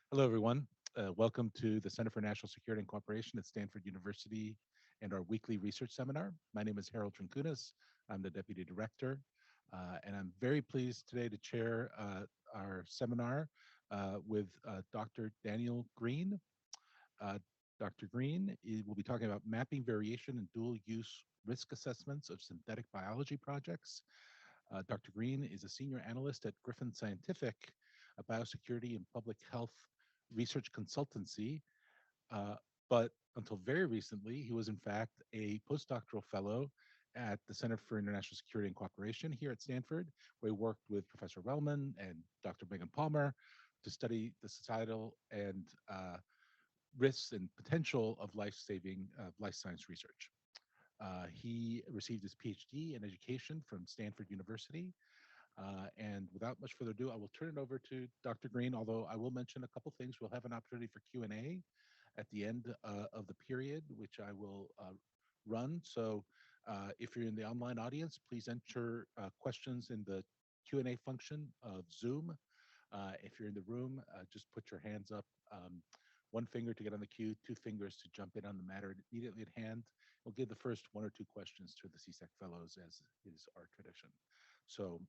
Hello, everyone. Welcome to the Center for National Security and Cooperation at Stanford University and our weekly research seminar. My name is Harold Trinkunas. I'm the Deputy Director, and I'm very pleased today to chair our seminar with Dr. Daniel Greene. Uh, Dr. Greene will be talking about mapping variation and dual use risk assessments of synthetic biology projects. Dr. Greene is a senior analyst at Griffin Scientific, a biosecurity and public health research consultancy. Uh, but until very recently, he was in fact a postdoctoral fellow at the Center for International Security and Cooperation here at Stanford, where he worked with Professor Wellman and Dr. Megan Palmer to study the societal and risks and potential of life-saving life science research. He received his PhD in education from Stanford University. And without much further ado, I will turn it over to Dr. Greene, although I will mention a couple things. We'll have an opportunity for Q&A at the end of the period, which I will run. So if you're in the online audience, please enter questions in the Q&A function of Zoom. If you're in the room, just put your hands up. One finger to get on the queue, two fingers to jump in on the matter immediately at hand. We'll give the first one or two questions to the CSEC fellows, as is our tradition. So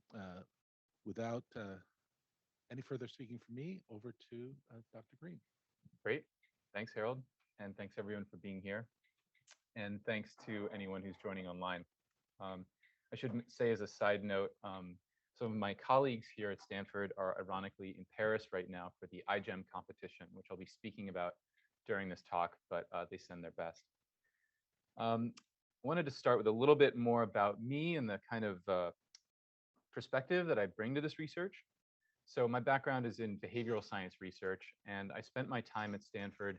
without any further speaking from me, over to Dr. Greene. Great. Thanks, Harold. And thanks everyone for being here. And thanks to anyone who's joining online. I should say as a side note, some of my colleagues here at Stanford are ironically in Paris right now for the iGEM competition, which I'll be speaking about during this talk, but they send their best. I wanted to start with a little bit more about me and the kind of perspective that I bring to this research. So my background is in behavioral science research, and I spent my time at Stanford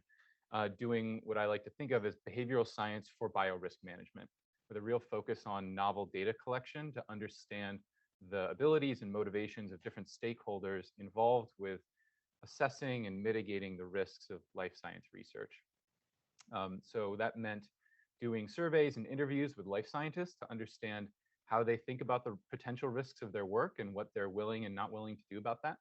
doing what I like to think of as behavioral science for biorisk management, with a real focus on novel data collection to understand the abilities and motivations of different stakeholders involved with assessing and mitigating the risks of life science research. So that meant doing surveys and interviews with life scientists to understand how they think about the potential risks of their work and what they're willing and not willing to do about that.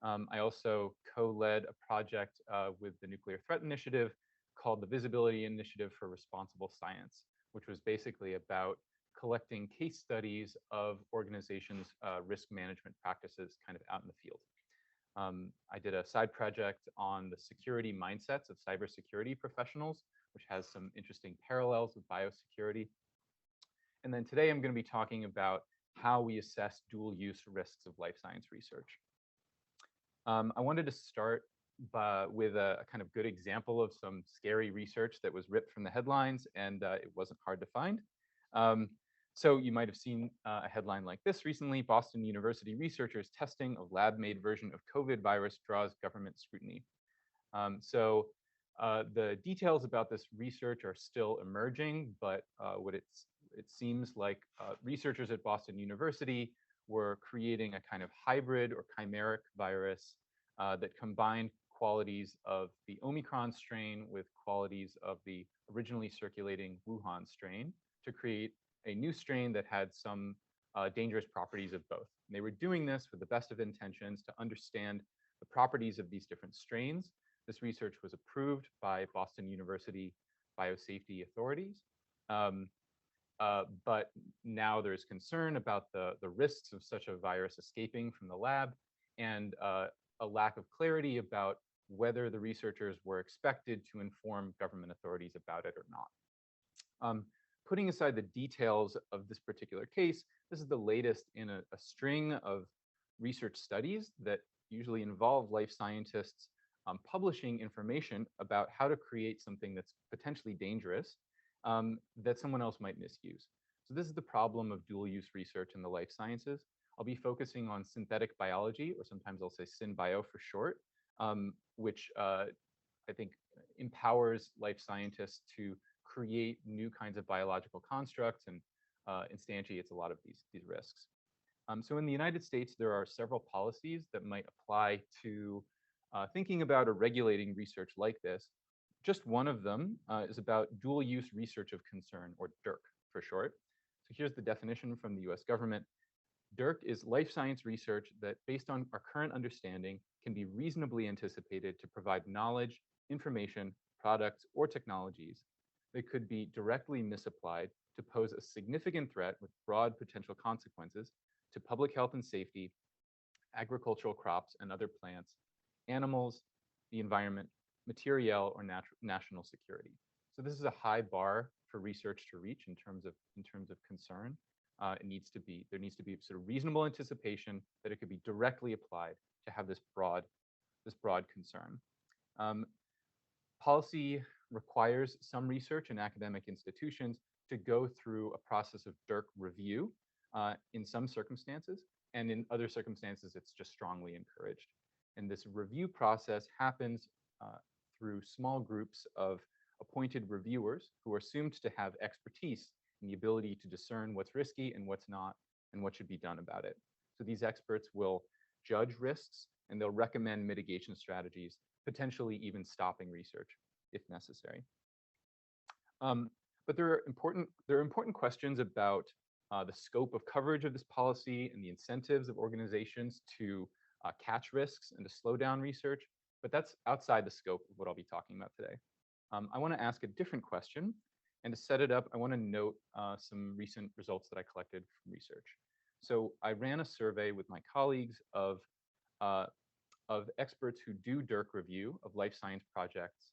I also co-led a project with the Nuclear Threat Initiative called the Visibility Initiative for Responsible Science, which was basically about collecting case studies of organizations' risk management practices kind of out in the field. I did a side project on the security mindsets of cybersecurity professionals, which has some interesting parallels with biosecurity. And then today I'm going to be talking about how we assess dual use risks of life science research. I wanted to start with a kind of good example of some scary research that was ripped from the headlines, and it wasn't hard to find. So you might have seen a headline like this recently: Boston University researchers testing a lab-made version of COVID virus draws government scrutiny. The details about this research are still emerging, but it seems like researchers at Boston University were creating a kind of hybrid or chimeric virus that combined qualities of the Omicron strain with qualities of the originally circulating Wuhan strain to create a new strain that had some dangerous properties of both. And they were doing this with the best of intentions to understand the properties of these different strains. This research was approved by Boston University biosafety authorities. But now there's concern about the risks of such a virus escaping from the lab, and a lack of clarity about whether the researchers were expected to inform government authorities about it or not. Putting aside the details of this particular case, this is the latest in a string of research studies that usually involve life scientists publishing information about how to create something that's potentially dangerous that someone else might misuse. So this is the problem of dual use research in the life sciences. I'll be focusing on synthetic biology, or sometimes I'll say SynBio for short, which I think empowers life scientists to create new kinds of biological constructs and instantiates a lot of these risks. So in the United States, there are several policies that might apply to thinking about or regulating research like this. Just one of them is about dual use research of concern, or DURC for short. So here's the definition from the US government. DURC is life science research that, based on our current understanding, can be reasonably anticipated to provide knowledge, information, products, or technologies that could be directly misapplied to pose a significant threat with broad potential consequences to public health and safety, agricultural crops and other plants, animals, the environment, materiel, or national security. So this is a high bar for research to reach in terms of concern. There needs to be sort of reasonable anticipation that it could be directly applied to have this broad concern. Policy requires some research in academic institutions to go through a process of DURC review in some circumstances, and in other circumstances, it's just strongly encouraged. And this review process happens through small groups of appointed reviewers who are assumed to have expertise in the ability to discern what's risky and what's not, and what should be done about it. So these experts will judge risks, and they'll recommend mitigation strategies, potentially even stopping research if necessary. But there are important questions about the scope of coverage of this policy and the incentives of organizations to catch risks and to slow down research, but that's outside the scope of what I'll be talking about today. I want to ask a different question, and to set it up, I want to note some recent results that I collected from research. So I ran a survey with my colleagues of experts who do DURC review of life science projects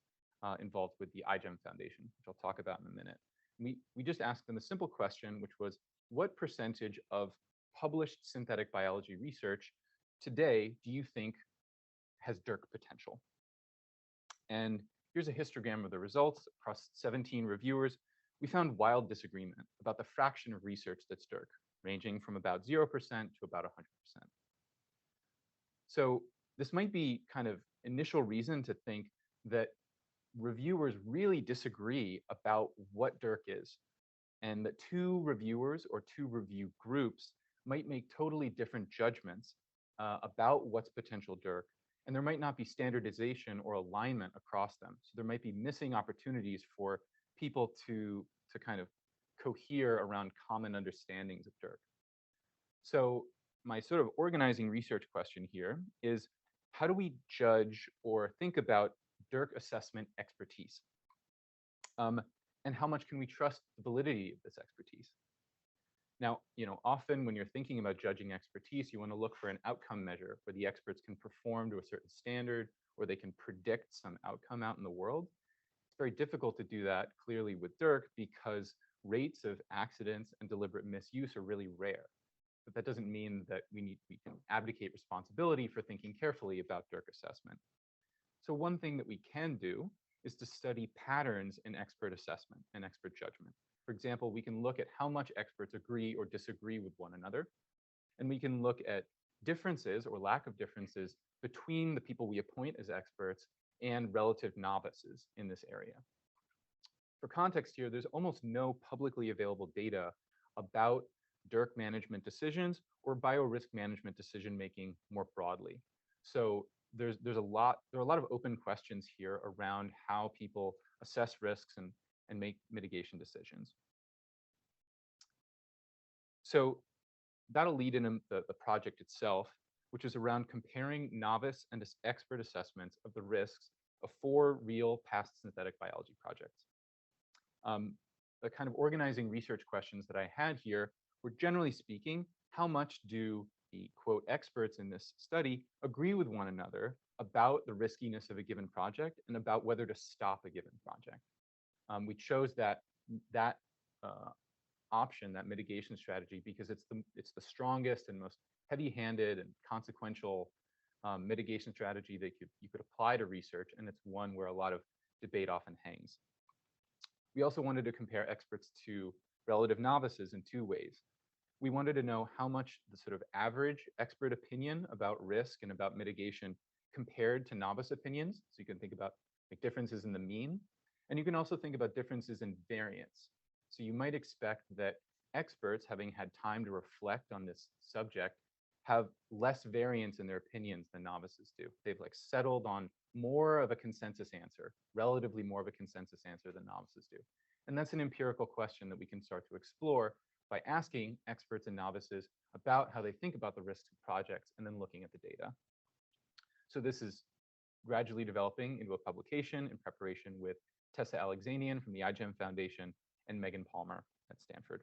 involved with the iGEM Foundation, which I'll talk about in a minute. We just asked them a simple question, which was, what percentage of published synthetic biology research today do you think has DURC potential? And here's a histogram of the results across 17 reviewers. We found wild disagreement about the fraction of research that's DURC, ranging from about 0% to about 100%. So this might be kind of initial reason to think that reviewers really disagree about what DURC is, and that two reviewers or two review groups might make totally different judgments about what's potential DURC, and there might not be standardization or alignment across them. So there might be missing opportunities for people to kind of cohere around common understandings of DURC. So my sort of organizing research question here is, how do we judge or think about DURC assessment expertise? And how much can we trust the validity of this expertise? Now, often when you're thinking about judging expertise, you want to look for an outcome measure where the experts can perform to a certain standard, or they can predict some outcome out in the world. It's very difficult to do that clearly with DURC because rates of accidents and deliberate misuse are really rare. But that doesn't mean that we can abdicate responsibility for thinking carefully about DURC assessment. So one thing that we can do is to study patterns in expert assessment and expert judgment. For example, we can look at how much experts agree or disagree with one another, and we can look at differences or lack of differences between the people we appoint as experts and relative novices in this area. For context here, there's almost no publicly available data about DURC management decisions or biorisk management decision-making more broadly. So there are a lot of open questions here around how people assess risks and make mitigation decisions. So that'll lead in the project itself, which is around comparing novice and expert assessments of the risks of 4 real past synthetic biology projects. The kind of organizing research questions that I had here were, generally speaking, how much do the quote experts in this study agree with one another about the riskiness of a given project and about whether to stop a given project. We chose that option, that mitigation strategy, because it's the strongest and most heavy-handed and consequential mitigation strategy that you could apply to research, and it's one where a lot of debate often hangs. We also wanted to compare experts to relative novices in 2 ways. We wanted to know how much the sort of average expert opinion about risk and about mitigation compared to novice opinions. So you can think about like differences in the mean, and you can also think about differences in variance. So you might expect that experts, having had time to reflect on this subject, have less variance in their opinions than novices do. They've like settled on more of a consensus answer, relatively more of a consensus answer than novices do. And that's an empirical question that we can start to explore by asking experts and novices about how they think about the risks of projects and then looking at the data. So this is gradually developing into a publication in preparation with Tessa Alexanian from the iGEM Foundation and Megan Palmer at Stanford.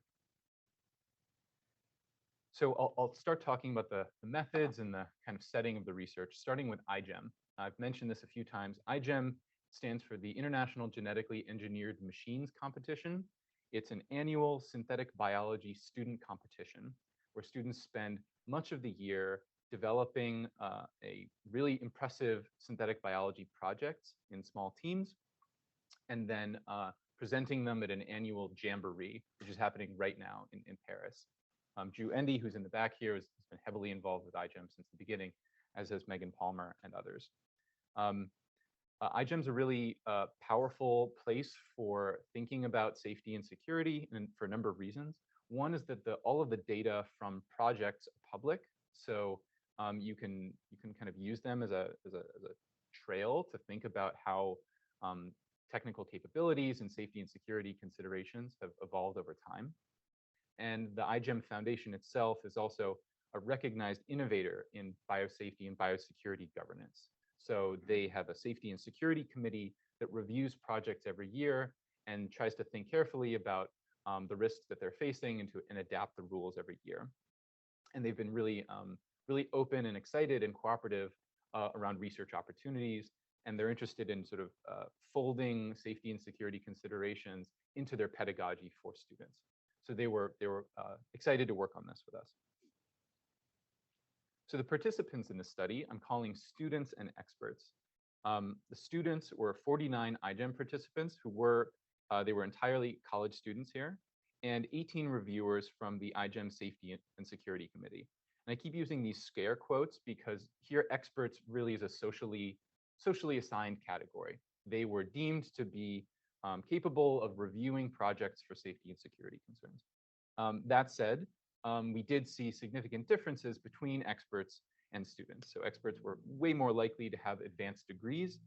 So I'll start talking about the methods and the kind of setting of the research, starting with iGEM. I've mentioned this a few times. iGEM stands for the International Genetically Engineered Machines Competition. It's an annual synthetic biology student competition where students spend much of the year developing a really impressive synthetic biology projects in small teams, and then presenting them at an annual jamboree, which is happening right now in Paris. Drew Endy, who's in the back here, has been heavily involved with iGEM since the beginning, as has Megan Palmer and others. iGEM is a really powerful place for thinking about safety and security, and for a number of reasons. One is that all of the data from projects are public, so you can kind of use them as a trail to think about how technical capabilities and safety and security considerations have evolved over time. And the iGEM Foundation itself is also a recognized innovator in biosafety and biosecurity governance. So they have a safety and security committee that reviews projects every year and tries to think carefully about the risks that they're facing and adapt the rules every year. And they've been really, really open and excited and cooperative around research opportunities. And they're interested in sort of folding safety and security considerations into their pedagogy for students. So they were excited to work on this with us. So the participants in the study, I'm calling students and experts. The students were 49 iGEM participants who were, they were entirely college students here, and 18 reviewers from the iGEM Safety and Security Committee. And I keep using these scare quotes because here experts really is a socially assigned category. They were deemed to be capable of reviewing projects for safety and security concerns. That said, we did see significant differences between experts and students. So experts were way more likely to have advanced degrees,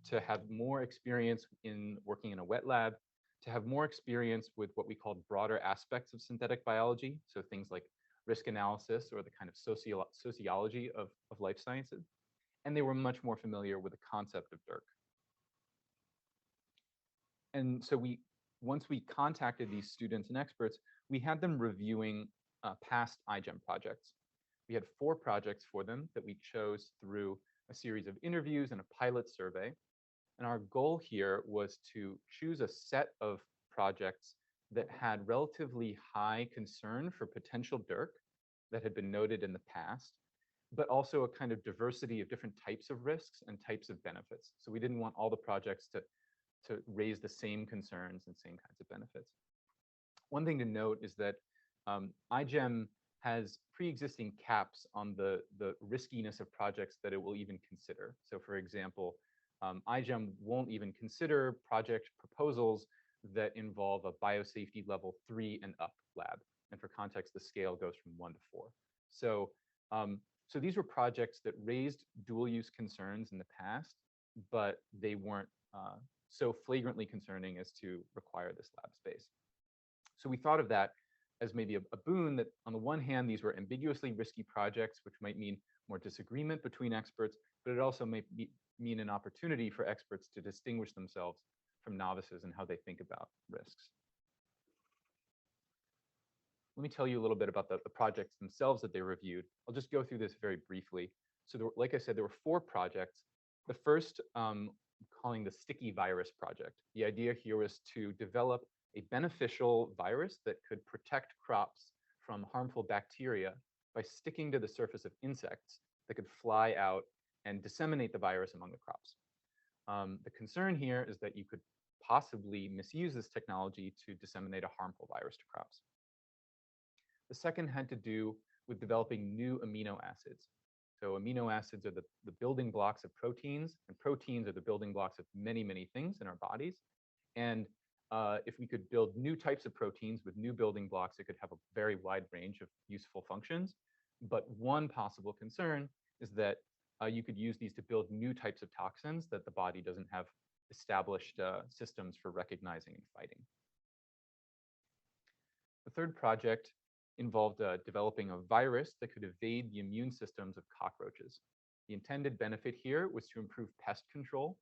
to have more experience in working in a wet lab, to have more experience with what we called broader aspects of synthetic biology, so things like risk analysis or the kind of sociology of life sciences. And they were much more familiar with the concept of DURC. And so once we contacted these students and experts, we had them reviewing past iGEM projects. We had 4 projects for them that we chose through a series of interviews and a pilot survey. And our goal here was to choose a set of projects that had relatively high concern for potential DURC that had been noted in the past, but also a kind of diversity of different types of risks and types of benefits. So we didn't want all the projects to raise the same concerns and same kinds of benefits. One thing to note is that iGEM has pre-existing caps on the riskiness of projects that it will even consider. So for example, iGEM won't even consider project proposals that involve a biosafety level 3 and up lab. And for context, the scale goes from 1 to 4. So, so these were projects that raised dual use concerns in the past, but they weren't so flagrantly concerning as to require this lab space. So we thought of that as maybe a boon that on the one hand, these were ambiguously risky projects, which might mean more disagreement between experts, but it also may mean an opportunity for experts to distinguish themselves from novices in how they think about risks. Let me tell you a little bit about the projects themselves that they reviewed. I'll just go through this very briefly. So like I said, there were 4 projects. The first, calling the sticky virus project. The idea here was to develop a beneficial virus that could protect crops from harmful bacteria by sticking to the surface of insects that could fly out and disseminate the virus among the crops. The concern here is that you could possibly misuse this technology to disseminate a harmful virus to crops. The second had to do with developing new amino acids. So amino acids are the building blocks of proteins, and proteins are the building blocks of many, many things in our bodies. And if we could build new types of proteins with new building blocks, it could have a very wide range of useful functions. But one possible concern is that you could use these to build new types of toxins that the body doesn't have established systems for recognizing and fighting. The third project involved developing a virus that could evade the immune systems of cockroaches. The intended benefit here was to improve pest control.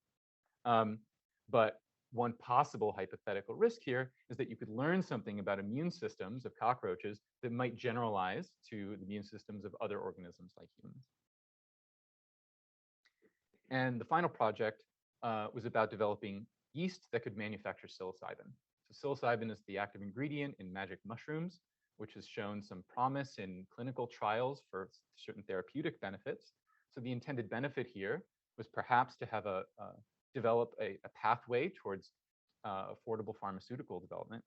But one possible hypothetical risk here is that you could learn something about immune systems of cockroaches that might generalize to the immune systems of other organisms like humans. And the final project was about developing yeast that could manufacture psilocybin. So psilocybin is the active ingredient in magic mushrooms, which has shown some promise in clinical trials for certain therapeutic benefits. So the intended benefit here was perhaps to have develop a pathway towards affordable pharmaceutical development.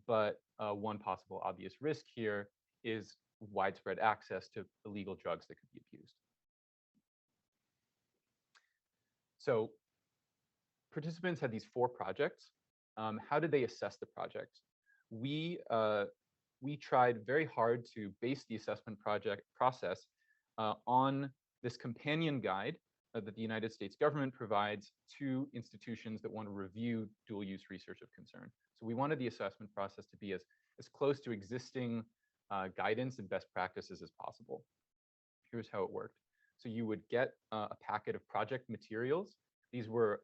But one possible obvious risk here is widespread access to illegal drugs that could be abused. So participants had these 4 projects. How did they assess the project? We tried very hard to base the assessment process on this companion guide that the United States government provides to institutions that want to review dual-use research of concern. So we wanted the assessment process to be as close to existing guidance and best practices as possible. Here's how it worked. So you would get a packet of project materials. These were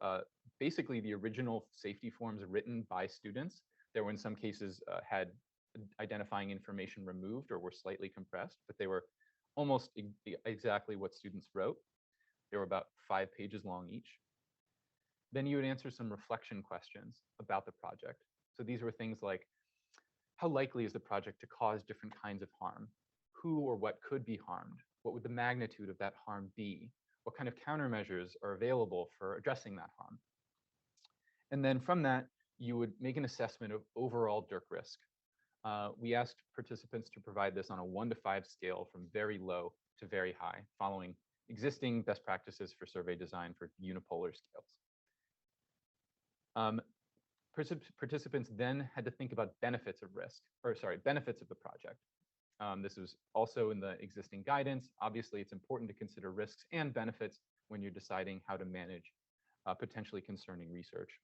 basically the original safety forms written by students. There were in some cases had identifying information removed or were slightly compressed, but they were almost exactly what students wrote. They were about 5 pages long each. Then you would answer some reflection questions about the project. So these were things like, how likely is the project to cause different kinds of harm? Who or what could be harmed? What would the magnitude of that harm be? What kind of countermeasures are available for addressing that harm? And then from that, you would make an assessment of overall DURC risk. We asked participants to provide this on a 1 to 5 scale from very low to very high, following existing best practices for survey design for unipolar scales. Participants then had to think about benefits of benefits of the project. This was also in the existing guidance. Obviously, it's important to consider risks and benefits when you're deciding how to manage potentially concerning research.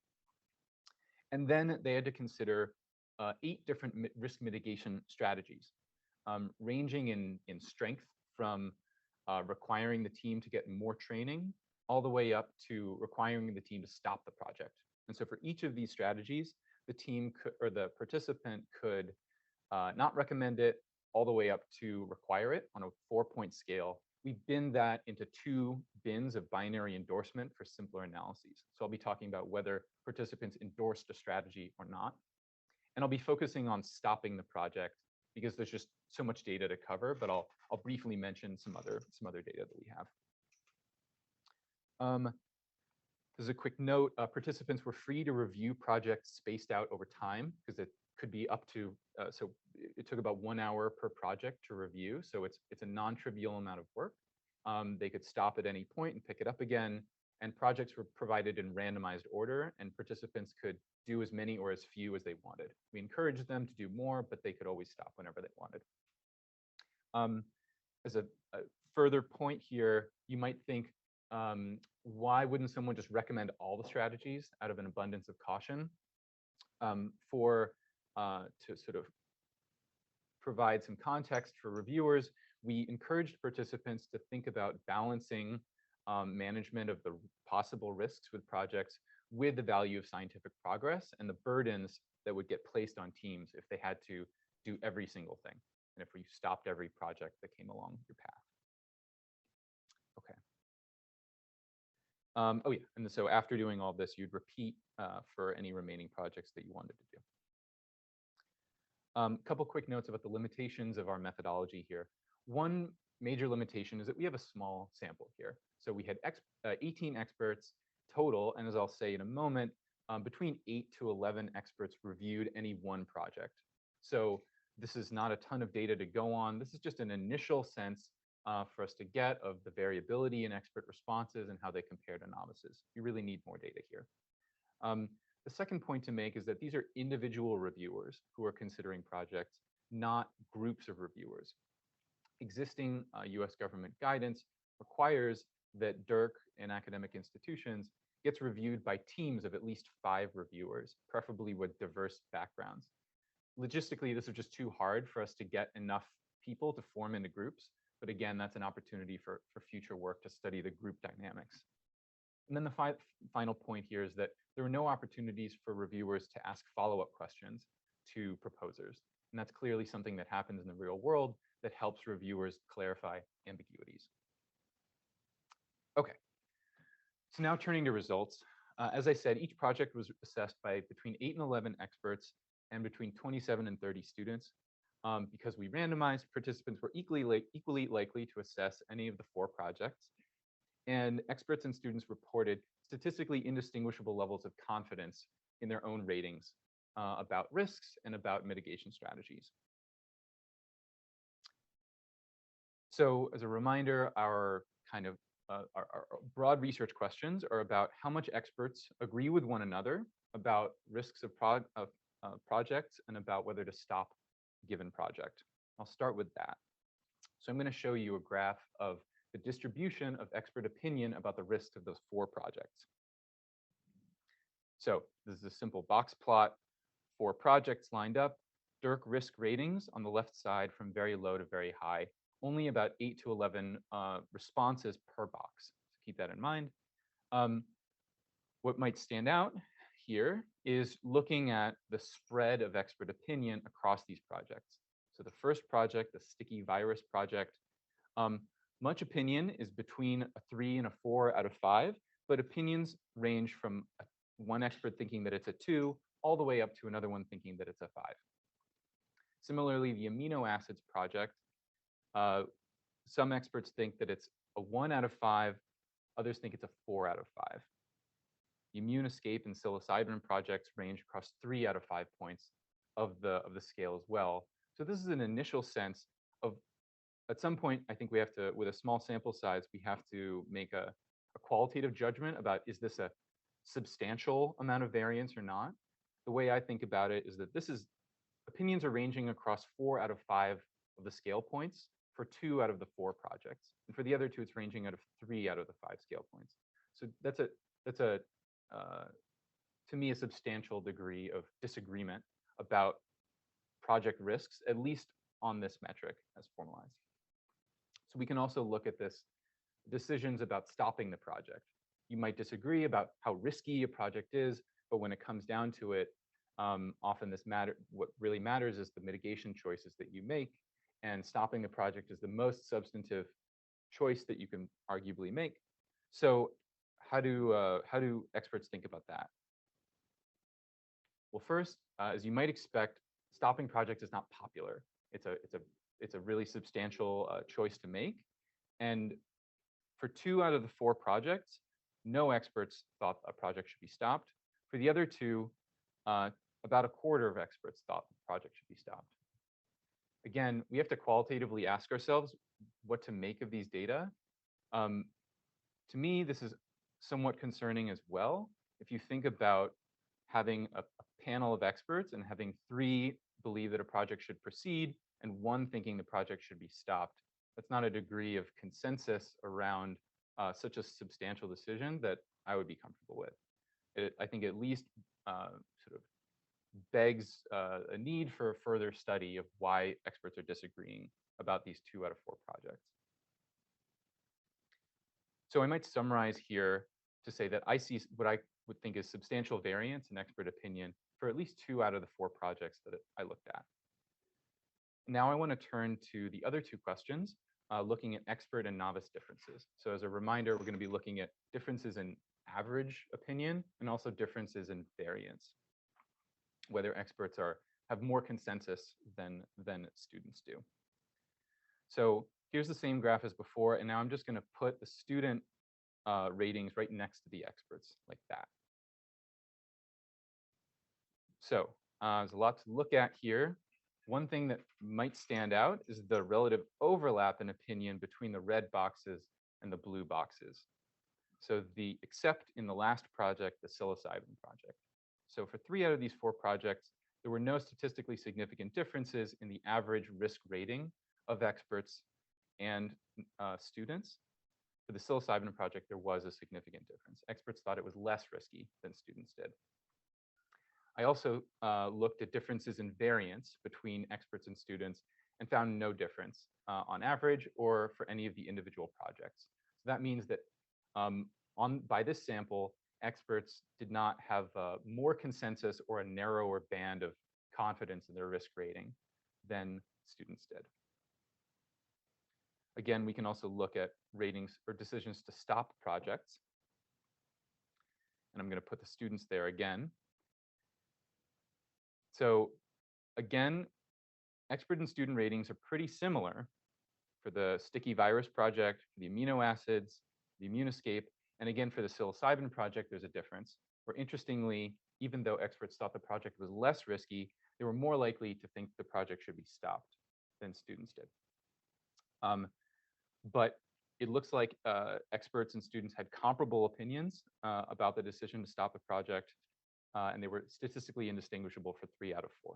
And then they had to consider 8 different risk mitigation strategies, ranging in strength from requiring the team to get more training all the way up to requiring the team to stop the project. And so for each of these strategies, the team or the participant could not recommend it all the way up to require it on a 4-point scale. We bin that into 2 bins of binary endorsement for simpler analyses. So I'll be talking about whether participants endorsed a strategy or not. And I'll be focusing on stopping the project because there's just so much data to cover, but I'll briefly mention some other data that we have. As a quick note, participants were free to review projects spaced out over time because it could be up to, so it took about 1 hour per project to review. So it's a non-trivial amount of work. They could stop at any point and pick it up again. And projects were provided in randomized order, and participants could do as many or as few as they wanted. We encouraged them to do more, but they could always stop whenever they wanted. As a further point here, you might think, why wouldn't someone just recommend all the strategies out of an abundance of caution? To sort of provide some context for reviewers, we encouraged participants to think about balancing management of the possible risks with projects with the value of scientific progress and the burdens that would get placed on teams if they had to do every single thing, and if you stopped every project that came along your path. Okay. Oh yeah, and so after doing all this, you'd repeat for any remaining projects that you wanted to do. A couple quick notes about the limitations of our methodology here. One major limitation is that we have a small sample here. So we had 18 experts total, and as I'll say in a moment, between 8 to 11 experts reviewed any one project. So this is not a ton of data to go on. This is just an initial sense for us to get of the variability in expert responses and how they compare to novices. You really need more data here. The second point to make is that these are individual reviewers who are considering projects, not groups of reviewers. Existing US government guidance requires that DURC in academic institutions gets reviewed by teams of at least 5 reviewers, preferably with diverse backgrounds. Logistically, this is just too hard for us to get enough people to form into groups. But again, that's an opportunity for future work to study the group dynamics. And then the final point here is that there are no opportunities for reviewers to ask follow-up questions to proposers. And that's clearly something that happens in the real world that helps reviewers clarify ambiguities. Okay, so now turning to results. As I said, each project was assessed by between 8 and 11 experts and between 27 and 30 students. Because we randomized, participants were equally likely to assess any of the 4 projects. And experts and students reported statistically indistinguishable levels of confidence in their own ratings about risks and about mitigation strategies. So as a reminder, our kind of our broad research questions are about how much experts agree with one another about risks of projects and about whether to stop a given project. I'll start with that. So I'm going to show you a graph of the distribution of expert opinion about the risks of those 4 projects. So this is a simple box plot, 4 projects lined up, DURC risk ratings on the left side from very low to very high, only about 8 to 11 responses per box. So keep that in mind. What might stand out here is looking at the spread of expert opinion across these projects. So the first project, the sticky virus project, much opinion is between a 3 and a 4 out of 5, but opinions range from one expert thinking that it's a 2 all the way up to another one thinking that it's a 5. Similarly, the amino acids project, some experts think that it's a 1 out of 5, others think it's a 4 out of 5. The immune escape and psilocybin projects range across 3 out of 5 points of the scale as well. So this is an initial sense of, at some point, I think we have to, with a small sample size, we have to make a qualitative judgment about, is this a substantial amount of variance or not? The way I think about it is that opinions are ranging across 4 out of 5 of the scale points for 2 out of the 4 projects. And for the other 2, it's ranging out of 3 out of the 5 scale points. So that's to me, a substantial degree of disagreement about project risks, at least on this metric as formalized. So we can also look at this decisions about stopping the project. You might disagree about how risky a project is, but when it comes down to it, often what really matters is the mitigation choices that you make, and stopping the project is the most substantive choice that you can arguably make. So how do experts think about that? Well, first, as you might expect, stopping projects is not popular. It's a really substantial choice to make. And for 2 out of the 4 projects, no experts thought a project should be stopped. For the other 2, about a quarter of experts thought the project should be stopped. Again, we have to qualitatively ask ourselves what to make of these data. To me, this is somewhat concerning as well. If you think about having a panel of experts and having 3 believe that a project should proceed and 1 thinking the project should be stopped, that's not a degree of consensus around such a substantial decision that I would be comfortable with. I think at least sort of begs a need for further study of why experts are disagreeing about these 2 out of 4 projects. So I might summarize here to say that I see what I would think is substantial variance in expert opinion for at least 2 out of the 4 projects that I looked at. Now I want to turn to the other 2 questions, looking at expert and novice differences. So as a reminder, we're going to be looking at differences in average opinion and also differences in variance, whether experts have more consensus than students do. So here's the same graph as before, and now I'm just going to put the student ratings right next to the experts like that. So there's a lot to look at here. One thing that might stand out is the relative overlap in opinion between the red boxes and the blue boxes. So except in the last project, the psilocybin project. So for 3 out of these 4 projects, there were no statistically significant differences in the average risk rating of experts and students. For the psilocybin project, there was a significant difference. Experts thought it was less risky than students did. I also looked at differences in variance between experts and students and found no difference on average or for any of the individual projects. So that means that by this sample, experts did not have more consensus or a narrower band of confidence in their risk rating than students did. Again, we can also look at ratings or decisions to stop projects. And I'm going to put the students there again. So again, expert and student ratings are pretty similar for the sticky virus project, for the amino acids, the Immunoscape, and again, for the psilocybin project, there's a difference. Where interestingly, even though experts thought the project was less risky, they were more likely to think the project should be stopped than students did. But it looks like experts and students had comparable opinions about the decision to stop a project, and they were statistically indistinguishable for 3 out of 4.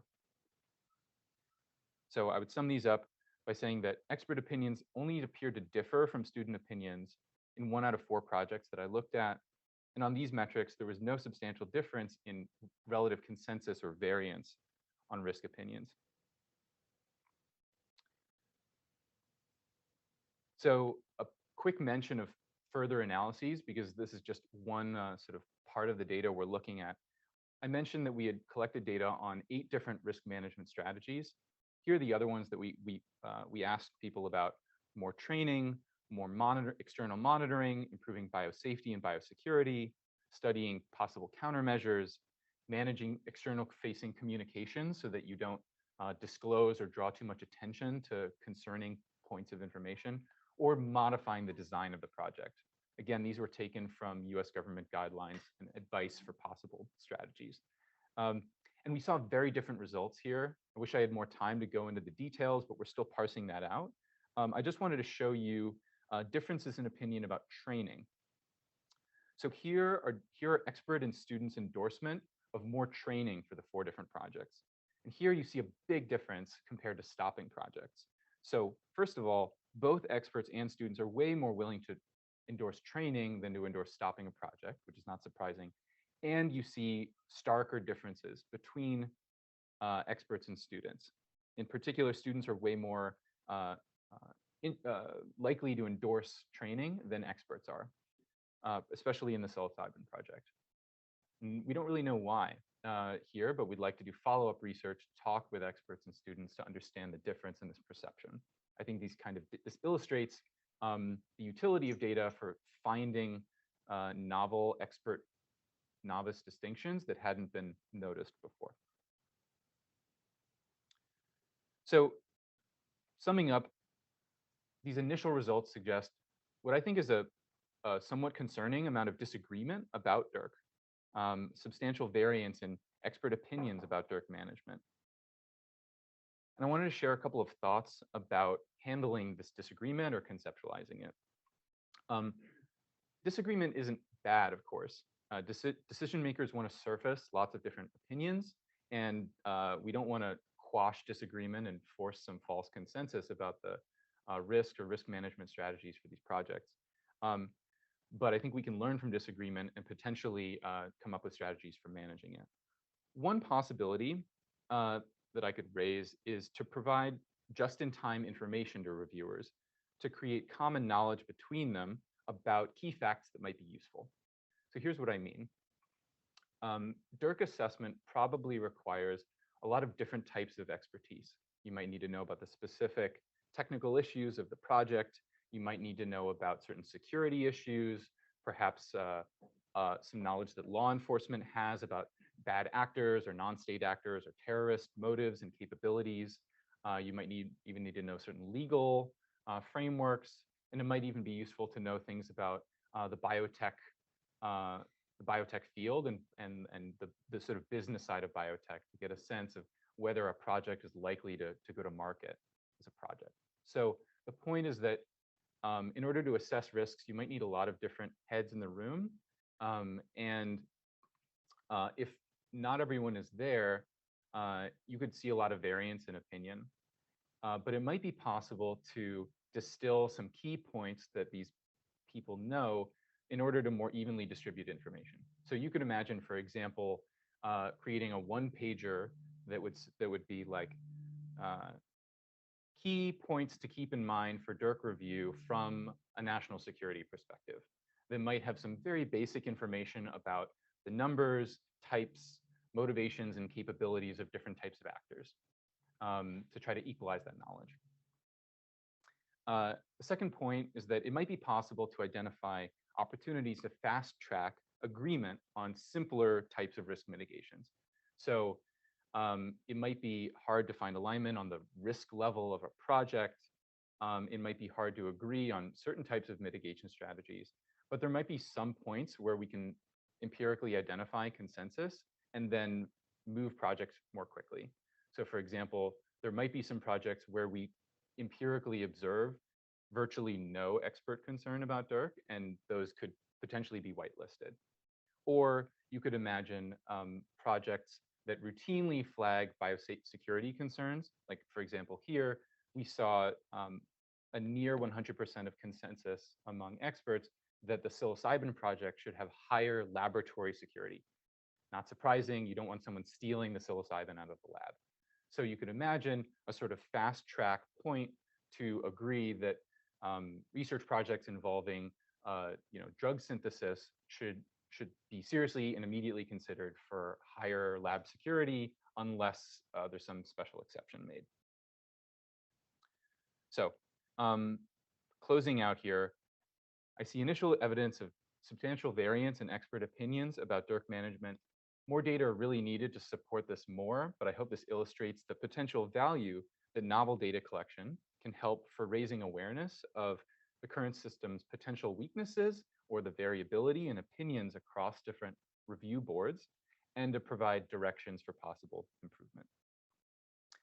So I would sum these up by saying that expert opinions only appeared to differ from student opinions in 1 out of 4 projects that I looked at. And on these metrics, there was no substantial difference in relative consensus or variance on risk opinions. So a quick mention of further analyses, because this is just one sort of part of the data we're looking at. I mentioned that we had collected data on 8 different risk management strategies. Here are the other ones that we asked people about: more training, more external monitoring, improving biosafety and biosecurity, studying possible countermeasures, managing external facing communication so that you don't disclose or draw too much attention to concerning points of information, or modifying the design of the project. Again, these were taken from US government guidelines and advice for possible strategies. And we saw very different results here. I wish I had more time to go into the details, but we're still parsing that out. I just wanted to show you differences in opinion about training. So here are expert and students' endorsement of more training for the 4 different projects. And here you see a big difference compared to stopping projects. So first of all, both experts and students are way more willing to endorse training than to endorse stopping a project, which is not surprising. And you see starker differences between experts and students. In particular, students are way more likely to endorse training than experts are, especially in the psilocybin project. And we don't really know why here, but we'd like to do follow-up research, talk with experts and students to understand the difference in this perception. I think this illustrates the utility of data for finding novel expert-novice distinctions that hadn't been noticed before. So summing up, these initial results suggest what I think is a somewhat concerning amount of disagreement about DURC, substantial variance in expert opinions about DURC management. And I wanted to share a couple of thoughts about handling this disagreement or conceptualizing it. Disagreement isn't bad, of course. Decision makers want to surface lots of different opinions, and we don't want to quash disagreement and force some false consensus about the risk or risk management strategies for these projects. But I think we can learn from disagreement and potentially come up with strategies for managing it. One possibility that I could raise is to provide just-in-time information to reviewers to create common knowledge between them about key facts that might be useful. So here's what I mean. DURC assessment probably requires a lot of different types of expertise. You might need to know about the specific technical issues of the project. You might need to know about certain security issues, perhaps some knowledge that law enforcement has about bad actors or non-state actors or terrorist motives and capabilities. You might even need to know certain legal frameworks, and it might even be useful to know things about the biotech field and the sort of business side of biotech to get a sense of whether a project is likely to go to market as a project. So the point is that in order to assess risks, you might need a lot of different heads in the room. And if not everyone is there, you could see a lot of variance in opinion. But it might be possible to distill some key points that these people know in order to more evenly distribute information. So you could imagine, for example, creating a one-pager that would be like key points to keep in mind for DURC review from a national security perspective. That might have some very basic information about the numbers, types, motivations, and capabilities of different types of actors to try to equalize that knowledge. The second point is that it might be possible to identify opportunities to fast track agreement on simpler types of risk mitigations. So it might be hard to find alignment on the risk level of a project. It might be hard to agree on certain types of mitigation strategies, but there might be some points where we can empirically identify consensus and then move projects more quickly. So for example, there might be some projects where we empirically observe virtually no expert concern about DURC, and those could potentially be whitelisted. Or you could imagine projects that routinely flag biosecurity concerns. Like for example, here we saw a near 100% of consensus among experts that the psilocybin project should have higher laboratory security. Not surprising, you don't want someone stealing the psilocybin out of the lab. So you could imagine a sort of fast track point to agree that research projects involving drug synthesis should be seriously and immediately considered for higher lab security unless there's some special exception made. So closing out here, I see initial evidence of substantial variance in expert opinions about DURC management. More data are really needed to support this more, but I hope this illustrates the potential value that novel data collection can help for raising awareness of the current system's potential weaknesses or the variability in opinions across different review boards, and to provide directions for possible improvement.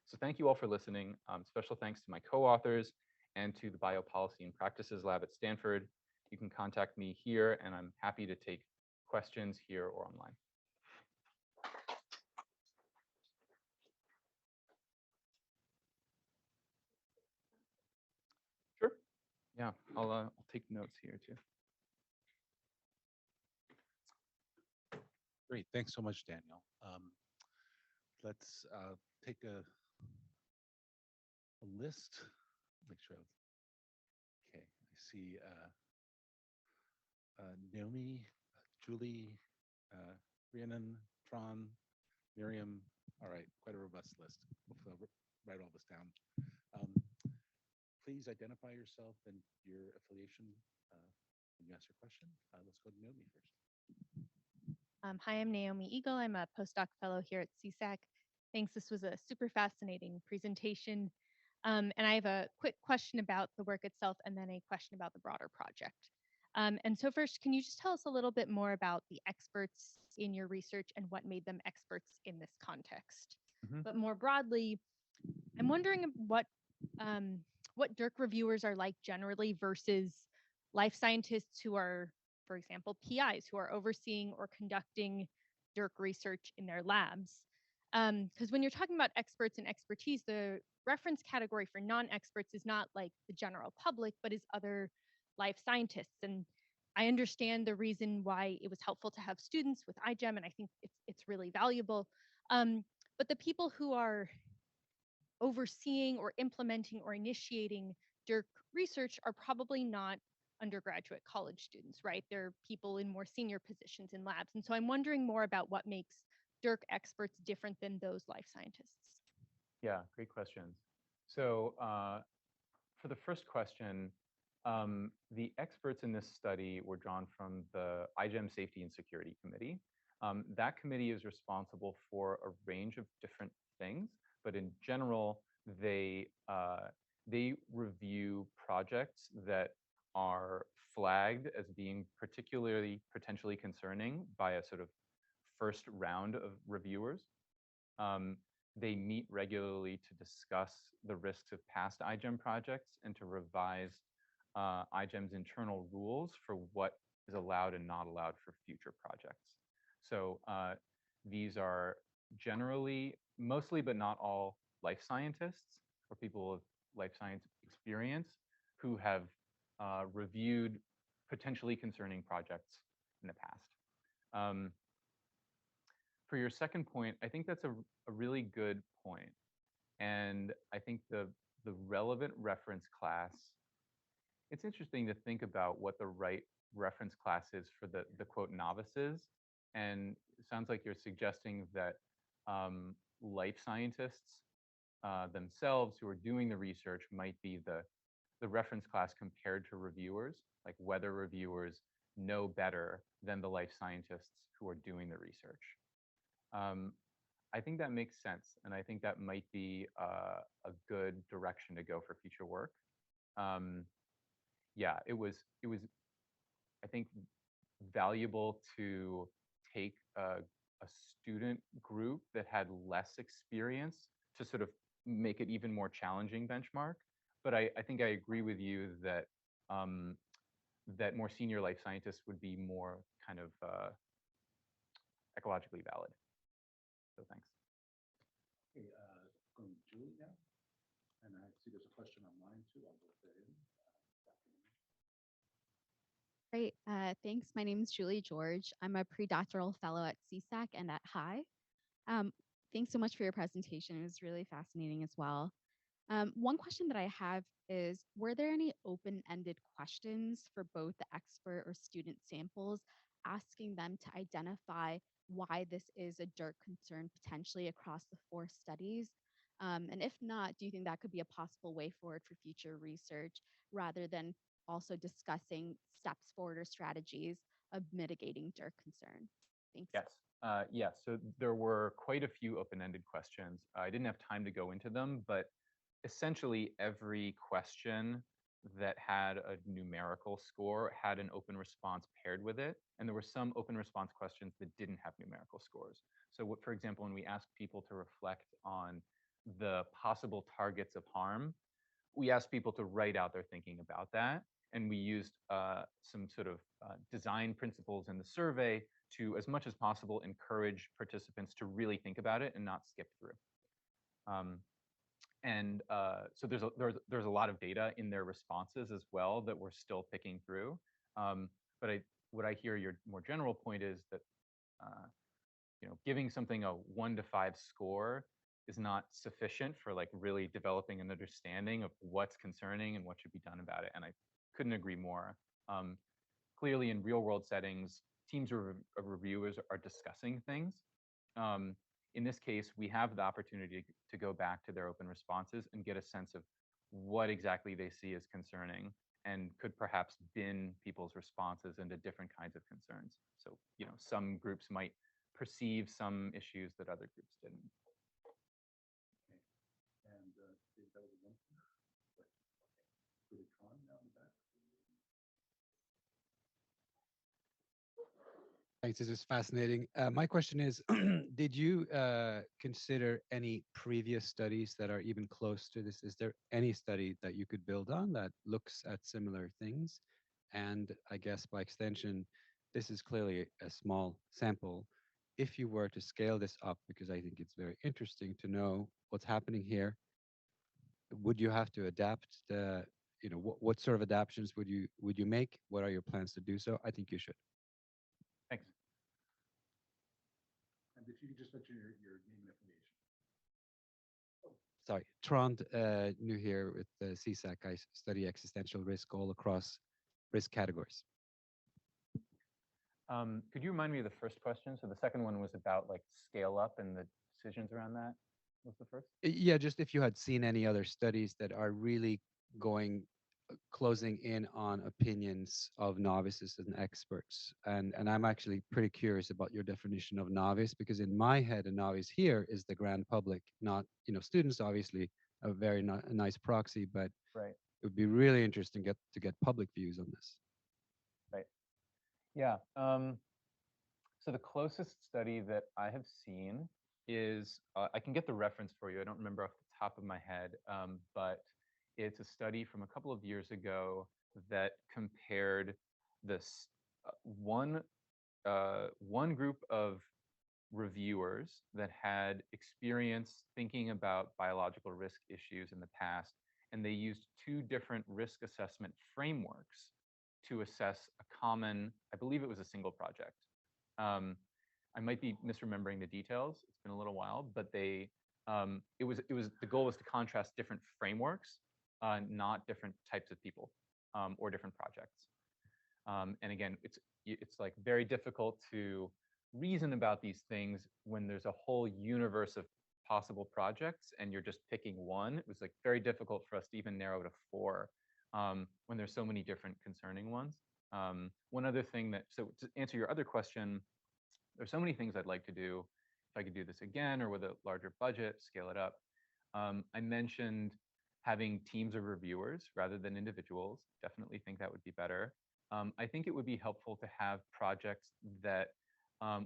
So thank you all for listening. Special thanks to my co-authors and to the Biopolicy and Practices Lab at Stanford. You can contact me here, and I'm happy to take questions here or online. Sure. Yeah, I'll take notes here too. Great, thanks so much, Daniel. Let's take a list. Make sure. Okay, I see Naomi, Julie, Rhiannon, Tron, Miriam. All right, quite a robust list. Hopefully I'll write all this down. Please identify yourself and your affiliation when you ask your question. Let's go to Naomi first. Hi, I'm Naomi Eagle. I'm a postdoc fellow here at CSAC. Thanks. This was a super fascinating presentation. And I have a quick question about the work itself and then a question about the broader project. And so first, can you just tell us a little bit more about the experts in your research and what made them experts in this context? Mm-hmm. But more broadly, I'm wondering what DURC reviewers are like generally versus life scientists who are, for example, PIs who are overseeing or conducting DURC research in their labs. Because when you're talking about experts and expertise, the reference category for non-experts is not like the general public, but is other life scientists. And I understand the reason why it was helpful to have students with iGEM, and I think it's really valuable. But the people who are overseeing or implementing or initiating DURC research are probably not undergraduate college students, right? They're people in more senior positions in labs. And so I'm wondering more about what makes DURC experts different than those life scientists. Yeah, great questions. So for the first question, the experts in this study were drawn from the iGEM Safety and Security Committee. That committee is responsible for a range of different things, but in general, they review projects that are flagged as being particularly potentially concerning by a sort of first round of reviewers. They meet regularly to discuss the risks of past iGEM projects and to revise iGEM's internal rules for what is allowed and not allowed for future projects. So these are generally, mostly but not all, life scientists or people with life science experience who have reviewed potentially concerning projects in the past. for your second point, I think that's a really good point. And I think the relevant reference class, it's interesting to think about what the right reference class is for the quote novices. And it sounds like you're suggesting that life scientists themselves who are doing the research might be the reference class compared to reviewers, like whether reviewers know better than the life scientists who are doing the research. I think that makes sense, and I think that might be a good direction to go for future work. Yeah, it was, I think, valuable to take a student group that had less experience to sort of make it even more challenging benchmark. But I think I agree with you that that more senior life scientists would be more kind of ecologically valid. So thanks. Okay, going to Julie now. And I see there's a question online too. I'll put that in. Great. Thanks. My name is Julie George. I'm a pre-doctoral fellow at CSAC and at HI. Thanks so much for your presentation. It was really fascinating as well. One question that I have is, were there any open-ended questions for both the expert or student samples, asking them to identify why this is a DURC concern potentially across the 4 studies? And if not, do you think that could be a possible way forward for future research rather than also discussing steps forward or strategies of mitigating DURC concern? Thanks. Yes. Yes. So there were quite a few open-ended questions. I didn't have time to go into them, but essentially every question that had a numerical score had an open response paired with it. And there were some open response questions that didn't have numerical scores. So what, for example, when we asked people to reflect on the possible targets of harm, we asked people to write out their thinking about that. And we used some sort of design principles in the survey to, as much as possible, encourage participants to really think about it and not skip through. So there's a lot of data in their responses as well that we're still picking through. But what I hear your more general point is that giving something a 1 to 5 score is not sufficient for like really developing an understanding of what's concerning and what should be done about it. And I couldn't agree more. Clearly, in real world settings, teams of reviewers are discussing things. In this case, we have the opportunity to go back to their open responses and get a sense of what exactly they see as concerning and could perhaps bin people's responses into different kinds of concerns. So, some groups might perceive some issues that other groups didn't. Okay. And that was one question. Okay. Really Tron now in the back. Thanks. This is fascinating. My question is, did you consider any previous studies that are even close to this? Is there any study that you could build on that looks at similar things? And I guess by extension, this is clearly a small sample. If you were to scale this up, because I think it's very interesting to know what's happening here, would you have to adapt the, what sort of adaptations would you make? What are your plans to do so? I think you should. Thanks. And if you could just mention your name and affiliation. Sorry, Trond, new here with the CSAC. I study existential risk all across risk categories. Could you remind me of the first question? So the second one was about like scale up and the decisions around that. Was the first? Yeah, just if you had seen any other studies that are really closing in on opinions of novices and experts. And I'm actually pretty curious about your definition of novice, because in my head, a novice here is the grand public, not, students, obviously a very nice proxy, but right. It would be really interesting to get public views on this. Right. Yeah. So the closest study that I have seen is, I can get the reference for you. I don't remember off the top of my head, but it's a study from a couple of years ago that compared this one group of reviewers that had experience thinking about biological risk issues in the past, and they used 2 different risk assessment frameworks to assess a common, I believe it was a single project. I might be misremembering the details. It's been a little while, but the goal was to contrast different frameworks, not different types of people or different projects. And again, it's like very difficult to reason about these things when there's a whole universe of possible projects and you're just picking one. It was like very difficult for us to even narrow to 4 when there's so many different concerning ones. One other thing so to answer your other question, there's so many things I'd like to do. If I could do this again or with a larger budget, scale it up. I mentioned having teams of reviewers rather than individuals. Definitely think that would be better. I think it would be helpful to have projects that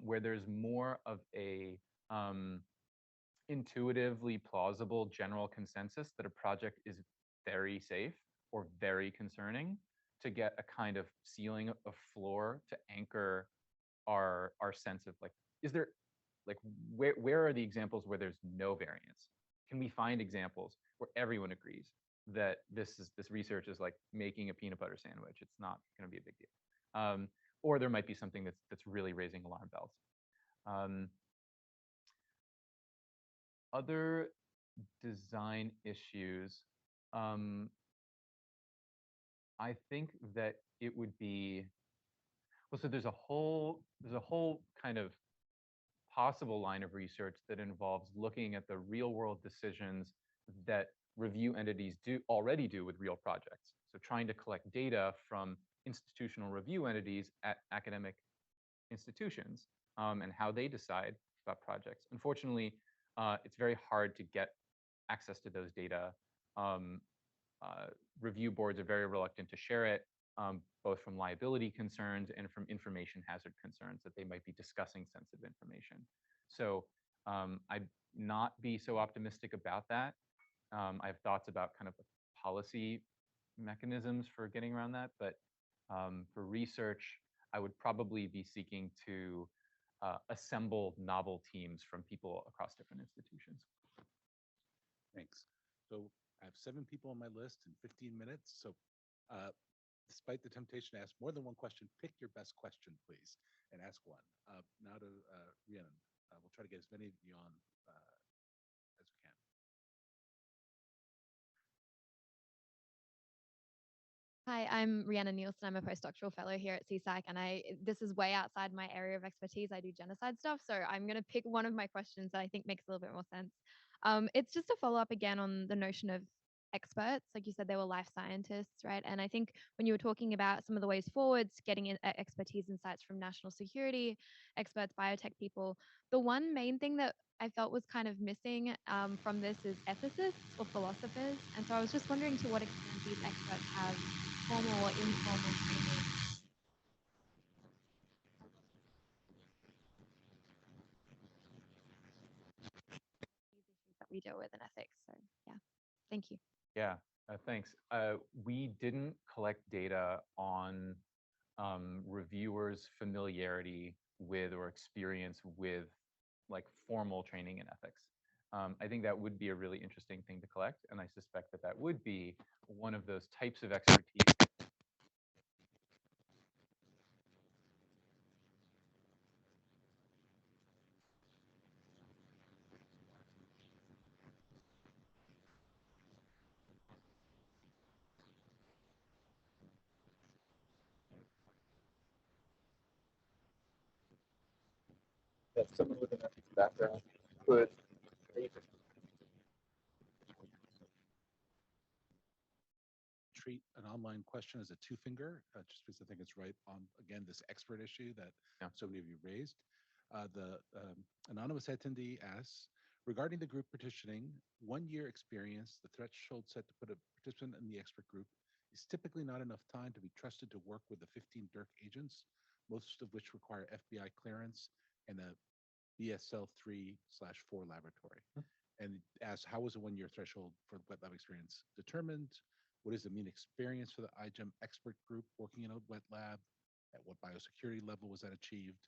where there's more of a intuitively plausible general consensus that a project is very safe or very concerning, to get a kind of ceiling, a floor to anchor our sense of like, is there, like, where are the examples where there's no variance? Can we find examples where everyone agrees that this research is like making a peanut butter sandwich? It's not going to be a big deal. Or there might be something that's really raising alarm bells. Other design issues, I think that it would be, well, so there's a whole kind of possible line of research that involves looking at the real world decisions that review entities already do with real projects. So trying to collect data from institutional review entities at academic institutions and how they decide about projects. Unfortunately, it's very hard to get access to those data. Review boards are very reluctant to share it, both from liability concerns and from information hazard concerns that they might be discussing sensitive information. So I'd not be so optimistic about that. I have thoughts about kind of policy mechanisms for getting around that, but for research, I would probably be seeking to assemble novel teams from people across different institutions. Thanks. So I have 7 people on my list in 15 minutes. So despite the temptation to ask more than one question, pick your best question, please, and ask one. Now to Rhiannon. We'll try to get as many of you on as we can. Hi, I'm Rhiannon Nielsen. I'm a postdoctoral fellow here at CSAC, and this is way outside my area of expertise. I do genocide stuff, so I'm going to pick one of my questions that I think makes a little bit more sense. It's just a follow up again on the notion of experts. Like you said, they were life scientists, right? And I think when you were talking about some of the ways forwards, getting in expertise insights from national security experts, biotech people, the one main thing that I felt was kind of missing from this is ethicists or philosophers. And so I was just wondering to what extent these experts have formal or informal training. These issues that we deal with in ethics. So yeah, thank you. Yeah, thanks. We didn't collect data on reviewers' familiarity with or experience with like formal training in ethics. I think that would be a really interesting thing to collect, and I suspect that that would be one of those types of expertise. That someone with an ethics background could treat an online question as a 2-finger, just because I think it's right on, again, this expert issue that so many of you raised. The anonymous attendee asks, regarding the group petitioning, 1-year experience, the threshold set to put a participant in the expert group is typically not enough time to be trusted to work with the 15 DURC agents, most of which require FBI clearance and a BSL-3/4 laboratory. And asks, how was a 1-year threshold for wet lab experience determined? What is the mean experience for the iGEM expert group working in a wet lab? At what biosecurity level was that achieved?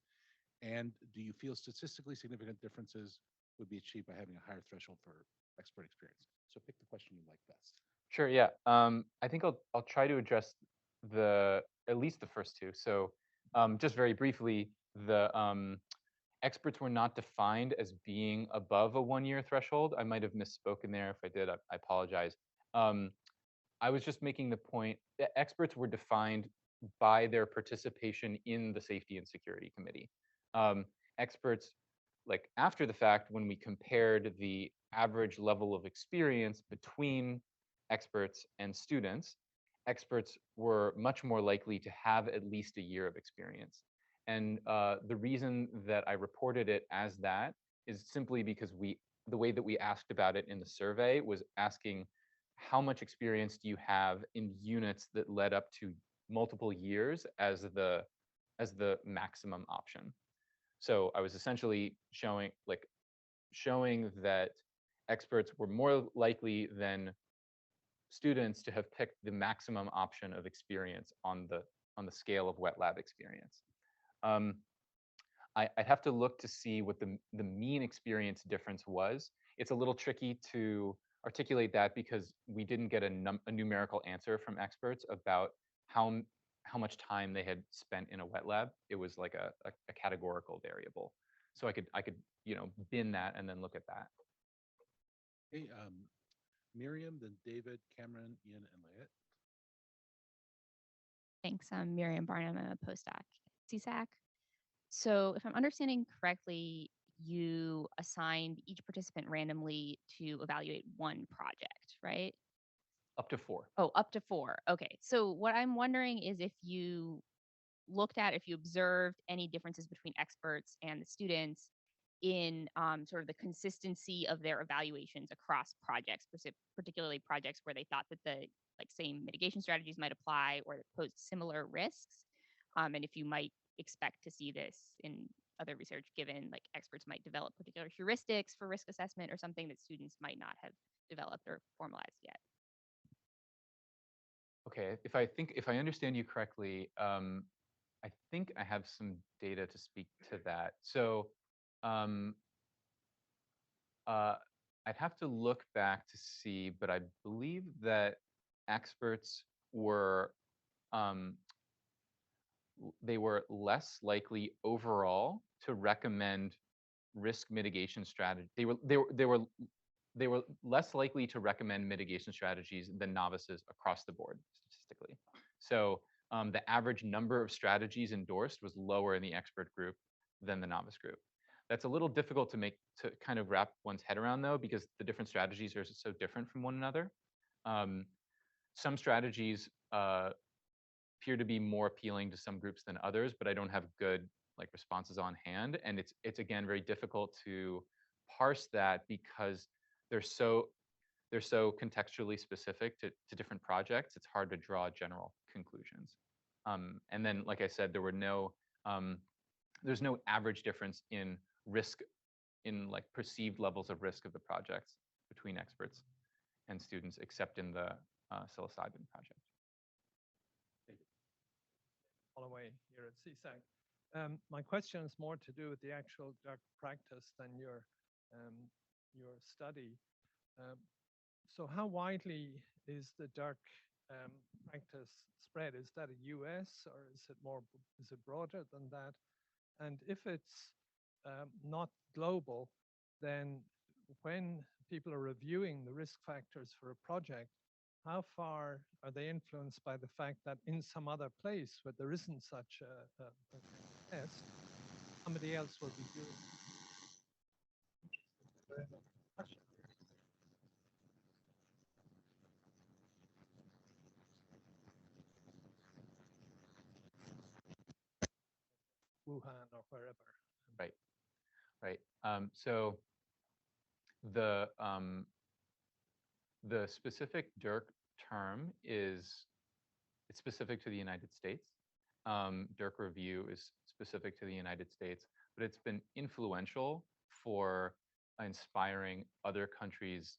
And do you feel statistically significant differences would be achieved by having a higher threshold for expert experience? So pick the question you like best. Sure, yeah. I think I'll try to address at least the first two. So just very briefly, experts were not defined as being above a 1-year threshold. I might have misspoken there. If I did, I apologize. I was just making the point that experts were defined by their participation in the Safety and Security Committee. Experts, like after the fact, when we compared the average level of experience between experts and students, experts were much more likely to have at least a year of experience. And the reason that I reported it as that is simply because the way that we asked about it in the survey was asking how much experience do you have in units that led up to multiple years as the maximum option. So I was essentially showing that experts were more likely than students to have picked the maximum option of experience on the scale of wet lab experience. I'd have to look to see what the mean experience difference was. It's a little tricky to articulate that because we didn't get a numerical answer from experts about how much time they had spent in a wet lab. It was like a categorical variable. So I could bin that and then look at that. Hey, Miriam, then David, Cameron, Ian, and Layette. Thanks. I'm Miriam Barnum. I'm a postdoc at CSAC. So if I'm understanding correctly, you assigned each participant randomly to evaluate one project, right? Up to 4. Oh, up to 4. Okay. So what I'm wondering is if you observed any differences between experts and the students in sort of the consistency of their evaluations across projects, particularly projects where they thought that the same mitigation strategies might apply or that posed similar risks. And if you might expect to see this in other research, given experts might develop particular heuristics for risk assessment or something that students might not have developed or formalized yet. Okay, if I understand you correctly, I think I have some data to speak to that. So I'd have to look back to see, but I believe that experts were they were less likely overall to recommend risk mitigation strategy. They were less likely to recommend mitigation strategies than novices across the board statistically. So the average number of strategies endorsed was lower in the expert group than the novice group. That's a little difficult to kind of wrap one's head around though, because the different strategies are so different from one another. Some strategies appear to be more appealing to some groups than others, but I don't have good responses on hand. And it's again very difficult to parse that because they're so contextually specific to different projects. It's hard to draw general conclusions. And then, like I said, there's no average difference in risk, in perceived levels of risk of the projects between experts and students, except in the psilocybin project. Holloway here at CSAC. My question is more to do with the actual DURC practice than your study. So how widely is the DURC practice spread? Is that a US or is it broader than that? And if it's not global, then when people are reviewing the risk factors for a project, how far are they influenced by the fact that in some other place where there isn't such a test, somebody else will be doing it? Wuhan or wherever. Right. So the specific DURC term it's specific to the United States. DURC review is specific to the United States, but it's been influential for inspiring other countries'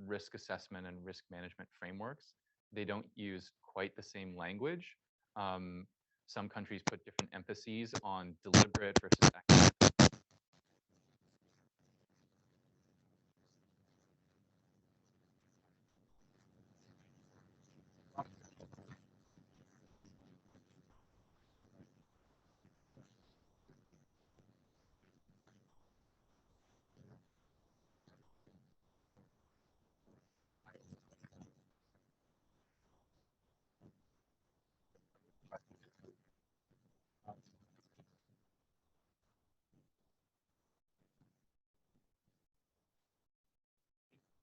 risk assessment and risk management frameworks. They don't use quite the same language. Some countries put different emphases on deliberate versus accidental.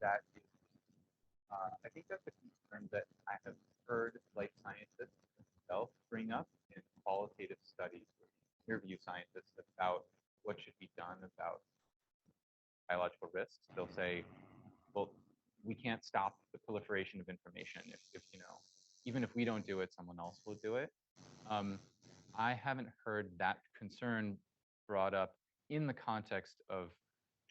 that is, I think that's a concern that I have heard life scientists themselves bring up in qualitative studies, where they interview scientists about what should be done about biological risks. They'll say, well, we can't stop the proliferation of information. If you know, even if we don't do it, someone else will do it. I haven't heard that concern brought up in the context of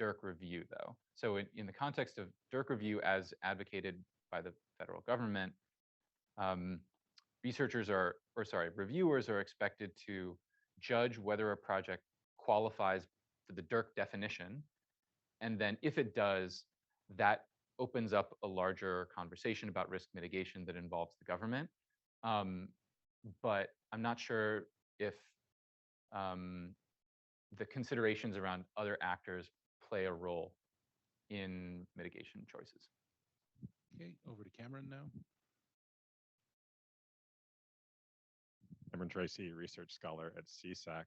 DURC review, though. So in the context of DURC review as advocated by the federal government, reviewers are expected to judge whether a project qualifies for the DURC definition. And then if it does, that opens up a larger conversation about risk mitigation that involves the government. But I'm not sure if the considerations around other actors play a role in mitigation choices. Okay, over to Cameron now. Cameron Tracy, research scholar at CSAC.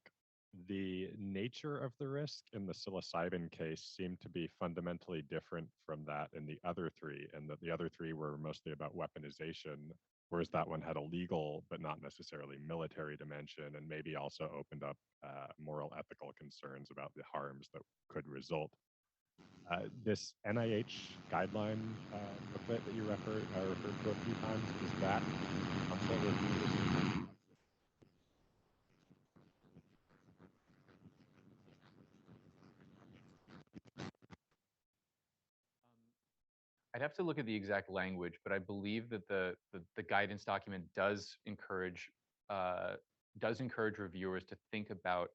The nature of the risk in the psilocybin case seemed to be fundamentally different from that in the other three, and that the other three were mostly about weaponization, whereas that one had a legal but not necessarily military dimension, and maybe also opened up moral ethical concerns about the harms that could result. This NIH guideline booklet that you referred to a few times, is that also reviewed? I'd have to look at the exact language, but I believe that the guidance document does encourage reviewers to think about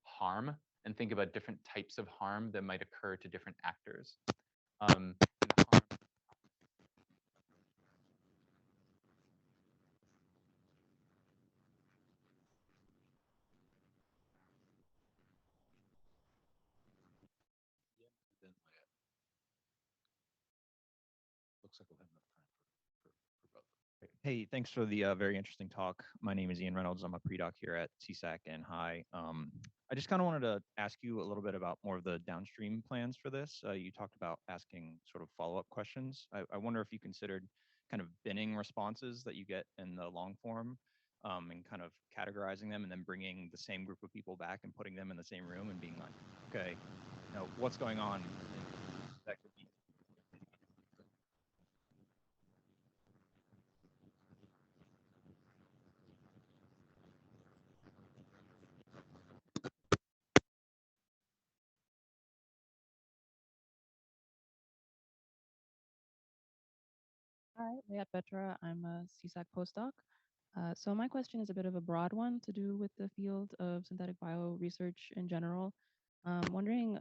harm and think about different types of harm that might occur to different actors. And the harm Then Wyatt. Looks like we'll have enough time for both. Hey, thanks for the very interesting talk. My name is Ian Reynolds. I'm a pre-doc here at CSAC and High. I just kind of wanted to ask you a little bit about more of the downstream plans for this. You talked about asking sort of follow-up questions. I wonder if you considered kind of binning responses that you get in the long form and kind of categorizing them and then bringing the same group of people back and putting them in the same room and being like, okay, you know, what's going on? That could be Hi, Leah Petra. I'm a CSAC postdoc. So my question is a bit of a broad one to do with the field of synthetic bio research in general. Wondering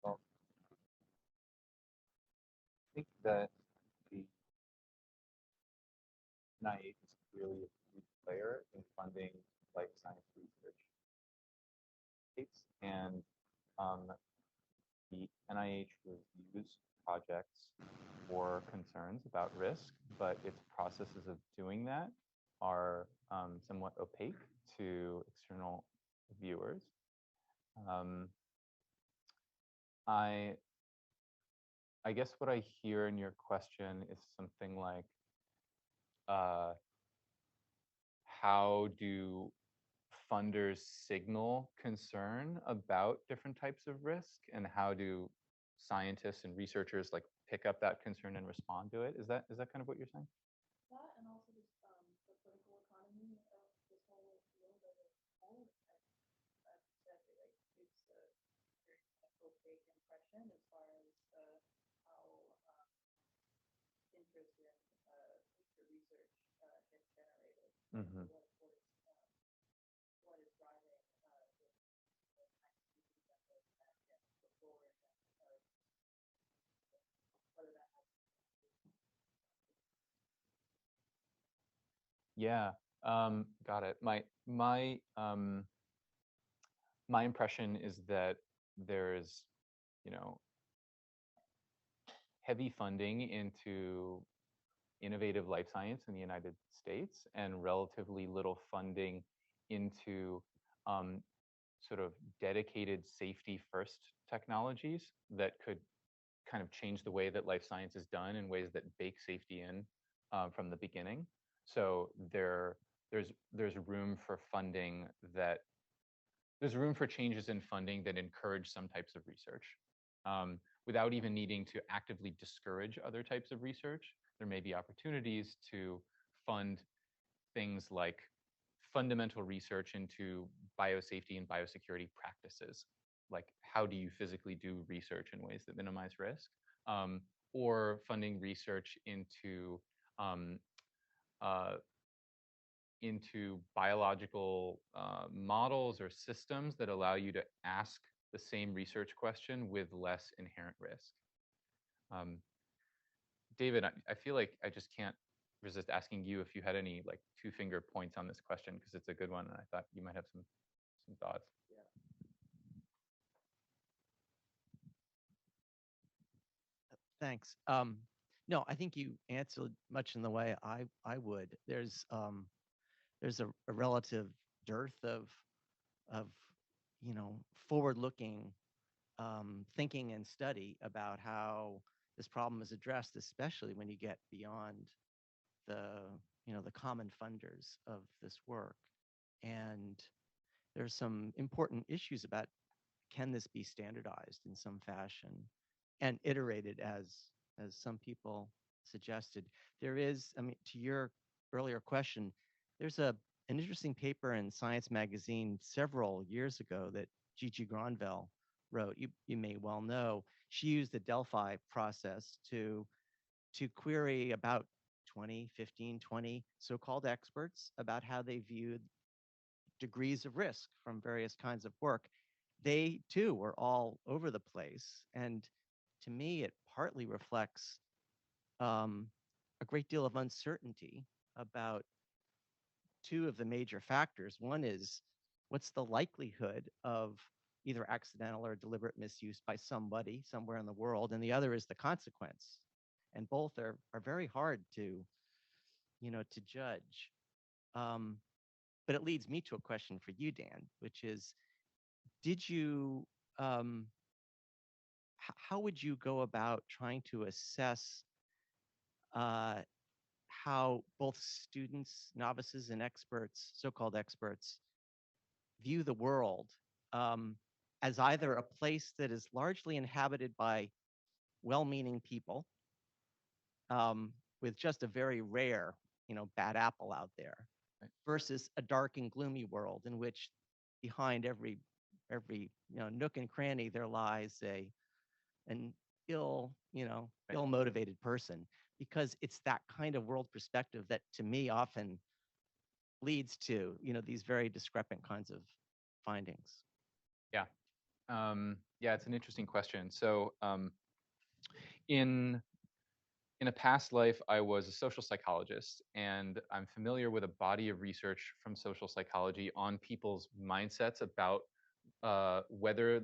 well, I think that the NIH is clearly a huge player in funding life science research. And the NIH reviews projects for concerns about risk, but its processes of doing that are somewhat opaque to external viewers. I guess what I hear in your question is something like, how do funders signal concern about different types of risk, and how do scientists and researchers like pick up that concern and respond to it? Is that kind of what you're saying? that, and also just the political economy of this whole field as a whole. As you said, like it's a very kind of opaque impression as far as how interest in future research gets generated. Mm-hmm. Yeah, got it. My impression is that there's, you know, heavy funding into innovative life science in the United States and relatively little funding into um, sort of dedicated safety first technologies that could kind of change the way that life science is done in ways that bake safety in from the beginning. So there's room for funding that there's room for changes in funding that encourage some types of research without even needing to actively discourage other types of research. There may be opportunities to fund things like fundamental research into biosafety and biosecurity practices. Like, how do you physically do research in ways that minimize risk? Or funding research um, uh, into biological models or systems that allow you to ask the same research question with less inherent risk. Um, David, I feel like I just can't resist asking you if you had any like two-finger points on this question because it's a good one, and I thought you might have some thoughts. Thanks. No, I think you answered much in the way I would. There's a relative dearth of forward-looking thinking and study about how this problem is addressed, especially when you get beyond the the common funders of this work. And there's some important issues about, can this be standardized in some fashion and iterated as some people suggested? There is, I mean, to your earlier question, there's an interesting paper in Science magazine several years ago that Gigi Granville wrote. You may well know. She used the Delphi process to query about 20 so-called experts about how they viewed degrees of risk from various kinds of work. They too were all over the place. And to me, it partly reflects a great deal of uncertainty about two of the major factors. One is, what's the likelihood of either accidental or deliberate misuse by somebody somewhere in the world? And the other is the consequence. And both are very hard to judge. But it leads me to a question for you, Dan, which is, did you, how would you go about trying to assess how both students, novices, and experts, so-called experts, view the world as either a place that is largely inhabited by well-meaning people with just a very rare, bad apple out there, versus a dark and gloomy world in which behind every nook and cranny there lies an ill-motivated person, because it's that kind of world perspective that to me often leads to these very discrepant kinds of findings. Yeah, yeah, it's an interesting question. So in a past life, I was a social psychologist, and I'm familiar with a body of research from social psychology on people's mindsets about whether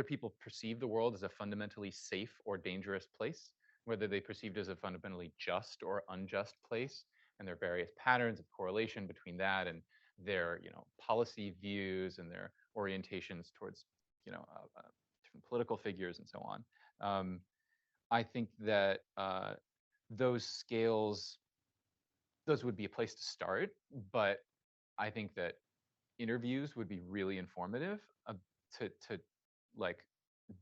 people perceive the world as a fundamentally safe or dangerous place, whether they perceived as a fundamentally just or unjust place, and there are various patterns of correlation between that and their, policy views and their orientations towards, different political figures and so on. I think that those scales, those would be a place to start, but I think that interviews would be really informative to like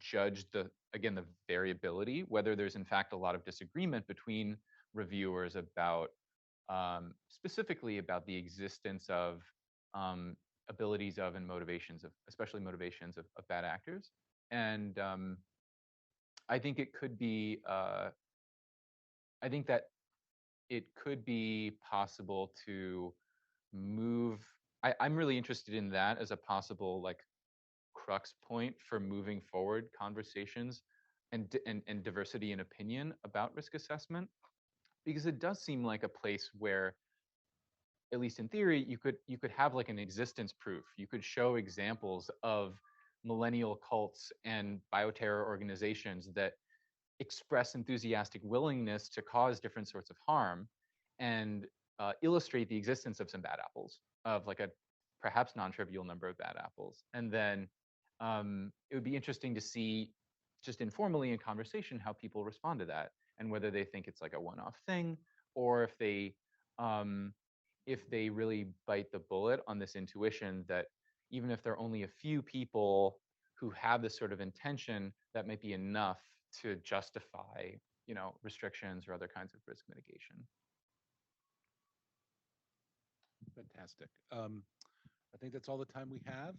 judge the variability, whether there's in fact a lot of disagreement between reviewers about specifically about the existence of abilities of and motivations of, especially motivations of bad actors. And I think it could be I think that it could be possible to move. I'm really interested in that as a possible like crux point for moving forward conversations and diversity in opinion about risk assessment, because it does seem like a place where at least in theory, you could have like an existence proof. You could show examples of millennial cults and bioterror organizations that express enthusiastic willingness to cause different sorts of harm, and illustrate the existence of some bad apples, of like a perhaps non-trivial number of bad apples. And then it would be interesting to see, just informally in conversation, how people respond to that, and whether they think it's like a one-off thing, or if they really bite the bullet on this intuition that even if there are only a few people who have this sort of intention, that might be enough to justify, restrictions or other kinds of risk mitigation. Fantastic. I think that's all the time we have.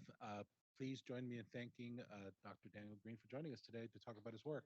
Please join me in thanking Dr. Daniel Greene for joining us today to talk about his work.